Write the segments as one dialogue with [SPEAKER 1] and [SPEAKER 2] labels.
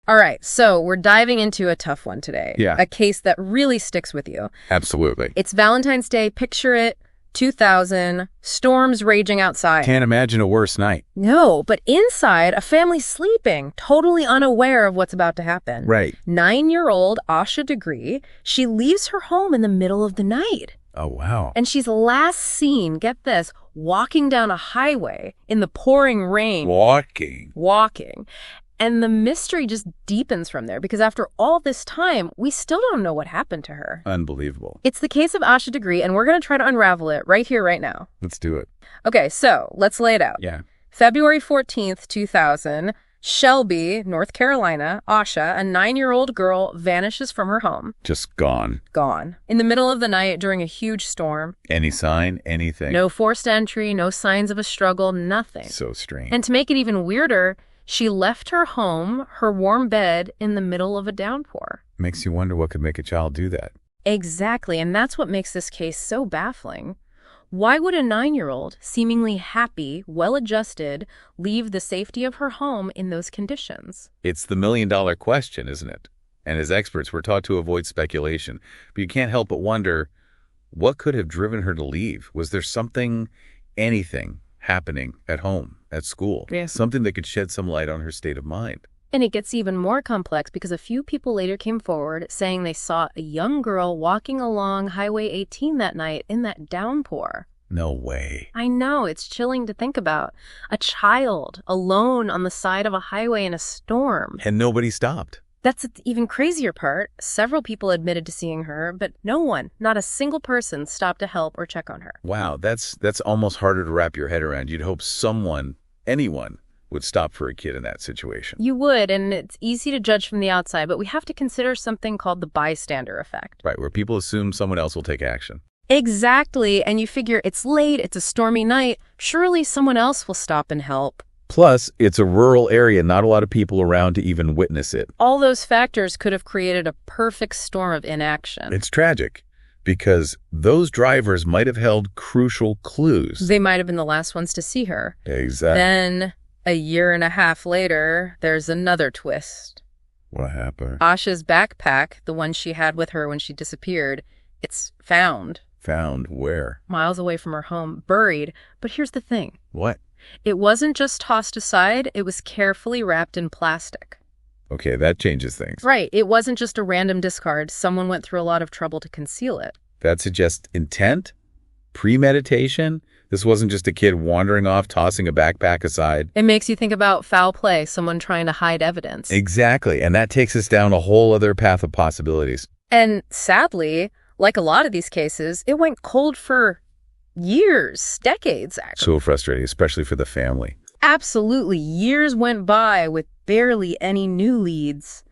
[SPEAKER 1] All right, so we're diving into a tough one today.
[SPEAKER 2] Yeah.
[SPEAKER 1] A case that really sticks with you.
[SPEAKER 2] Absolutely.
[SPEAKER 1] It's Valentine's Day. Picture it, 2000, storms raging outside.
[SPEAKER 2] Can't imagine a worse night.
[SPEAKER 1] No, but inside, a family sleeping, totally unaware of what's about to happen.
[SPEAKER 2] Right.
[SPEAKER 1] 9-year-old Asha Degree, she leaves her home in the middle of the night.
[SPEAKER 2] Oh, wow.
[SPEAKER 1] And she's last seen, get this, walking down a highway in the pouring rain. Walking. And the mystery just deepens from there because after all this time, we still don't know what happened to her.
[SPEAKER 2] Unbelievable.
[SPEAKER 1] It's the case of Asha Degree, and we're going to try to unravel it right here, right now.
[SPEAKER 2] Let's do it.
[SPEAKER 1] Okay, so let's lay it out.
[SPEAKER 2] Yeah.
[SPEAKER 1] February 14th, 2000, Shelby, North Carolina, Asha, a 9-year-old girl, vanishes from her home.
[SPEAKER 2] Just gone.
[SPEAKER 1] Gone. In the middle of the night during a huge storm.
[SPEAKER 2] Any sign? Anything?
[SPEAKER 1] No forced entry, no signs of a struggle, nothing.
[SPEAKER 2] So strange.
[SPEAKER 1] And to make it even weirder, she left her home, her warm bed, in the middle of a downpour.
[SPEAKER 2] Makes you wonder what could make a child do that.
[SPEAKER 1] Exactly, and that's what makes this case so baffling. Why would a 9-year-old, seemingly happy, well-adjusted, leave the safety of her home in those conditions?
[SPEAKER 2] It's the million-dollar question, isn't it? And as experts, we're taught to avoid speculation. But you can't help but wonder, what could have driven her to leave? Was there something, anything, happening at home, at school?
[SPEAKER 1] Yeah.
[SPEAKER 2] Something that could shed some light on her state of mind.
[SPEAKER 1] And it gets even more complex because a few people later came forward saying they saw a young girl walking along Highway 18 that night in that downpour.
[SPEAKER 2] No way.
[SPEAKER 1] I know, it's chilling to think about. A child alone on the side of a highway in a storm.
[SPEAKER 2] And nobody stopped.
[SPEAKER 1] That's the even crazier part. Several people admitted to seeing her, but no one, not a single person, stopped to help or check on her.
[SPEAKER 2] Wow, that's almost harder to wrap your head around. You'd hope someone, anyone, would stop for a kid in that situation.
[SPEAKER 1] You would, and it's easy to judge from the outside, but we have to consider something called the bystander effect.
[SPEAKER 2] Right, where people assume someone else will take action.
[SPEAKER 1] Exactly, and you figure it's late, it's a stormy night, surely someone else will stop and help.
[SPEAKER 2] Plus, it's a rural area, not a lot of people around to even witness it.
[SPEAKER 1] All those factors could have created a perfect storm of inaction.
[SPEAKER 2] It's tragic, because those drivers might have held crucial clues.
[SPEAKER 1] They might have been the last ones to see her.
[SPEAKER 2] Exactly.
[SPEAKER 1] Then, a year and a half later, there's another twist.
[SPEAKER 2] What happened?
[SPEAKER 1] Asha's backpack, the one she had with her when she disappeared, it's found.
[SPEAKER 2] Found where?
[SPEAKER 1] Miles away from her home, buried. But here's the thing.
[SPEAKER 2] What?
[SPEAKER 1] It wasn't just tossed aside, it was carefully wrapped in plastic.
[SPEAKER 2] Okay, that changes things.
[SPEAKER 1] Right, it wasn't just a random discard. Someone went through a lot of trouble to conceal it.
[SPEAKER 2] That suggests intent? Premeditation? This wasn't just a kid wandering off, tossing a backpack aside.
[SPEAKER 1] It makes you think about foul play, someone trying to hide evidence.
[SPEAKER 2] Exactly, and that takes us down a whole other path of possibilities.
[SPEAKER 1] And sadly, like a lot of these cases, it went cold for years, decades, actually.
[SPEAKER 2] So frustrating, especially for the family.
[SPEAKER 1] Absolutely. Years went by with barely any new leads.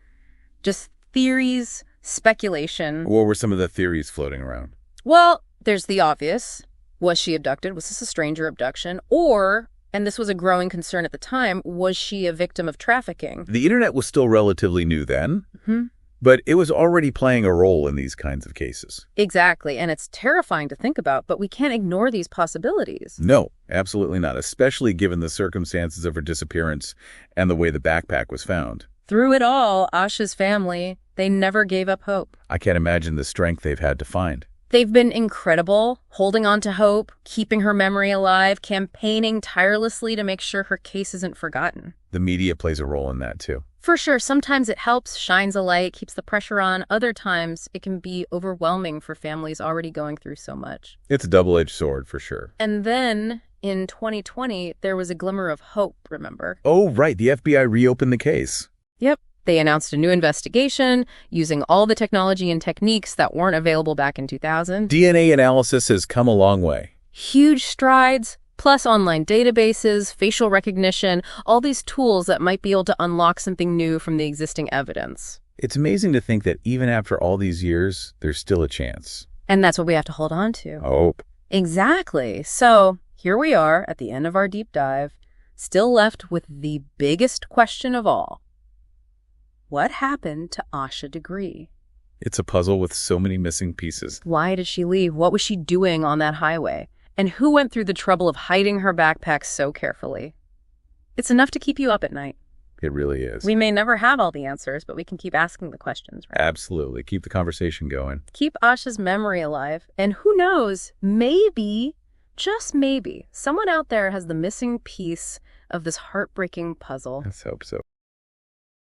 [SPEAKER 1] Just theories, speculation.
[SPEAKER 2] What were some of the theories floating around?
[SPEAKER 1] Well, there's the obvious. Was she abducted? Was this a stranger abduction? Or, and this was a growing concern at the time, was she a victim of trafficking?
[SPEAKER 2] The internet was still relatively new then.
[SPEAKER 1] Mm-hmm.
[SPEAKER 2] But it was already playing a role in these kinds of cases.
[SPEAKER 1] Exactly, and it's terrifying to think about, but we can't ignore these possibilities.
[SPEAKER 2] No, absolutely not, especially given the circumstances of her disappearance and the way the backpack was found.
[SPEAKER 1] Through it all, Asha's family, they never gave up hope.
[SPEAKER 2] I can't imagine the strength they've had to find.
[SPEAKER 1] They've been incredible, holding on to hope, keeping her memory alive, campaigning tirelessly to make sure her case isn't forgotten.
[SPEAKER 2] The media plays a role in that, too.
[SPEAKER 1] For sure, sometimes it helps, shines a light, keeps the pressure on. Other times, it can be overwhelming for families already going through so much.
[SPEAKER 2] It's a double-edged sword, for sure.
[SPEAKER 1] And then, in 2020, there was a glimmer of hope, remember?
[SPEAKER 2] Oh, right. The FBI reopened the case.
[SPEAKER 1] Yep. They announced a new investigation using all the technology and techniques that weren't available back in 2000.
[SPEAKER 2] DNA analysis has come a long way.
[SPEAKER 1] Huge strides, plus online databases, facial recognition, all these tools that might be able to unlock something new from the existing evidence.
[SPEAKER 2] It's amazing to think that even after all these years, there's still a chance.
[SPEAKER 1] And that's what we have to hold on to.
[SPEAKER 2] Hope.
[SPEAKER 1] Exactly. So here we are at the end of our deep dive, still left with the biggest question of all. What happened to Asha Degree?
[SPEAKER 2] It's a puzzle with so many missing pieces.
[SPEAKER 1] Why did she leave? What was she doing on that highway? And who went through the trouble of hiding her backpack so carefully? It's enough to keep you up at night.
[SPEAKER 2] It really is.
[SPEAKER 1] We may never have all the answers, but we can keep asking the questions, right?
[SPEAKER 2] Absolutely. Keep the conversation going.
[SPEAKER 1] Keep Asha's memory alive. And who knows, maybe, just maybe, someone out there has the missing piece of this heartbreaking puzzle.
[SPEAKER 2] Let's hope so.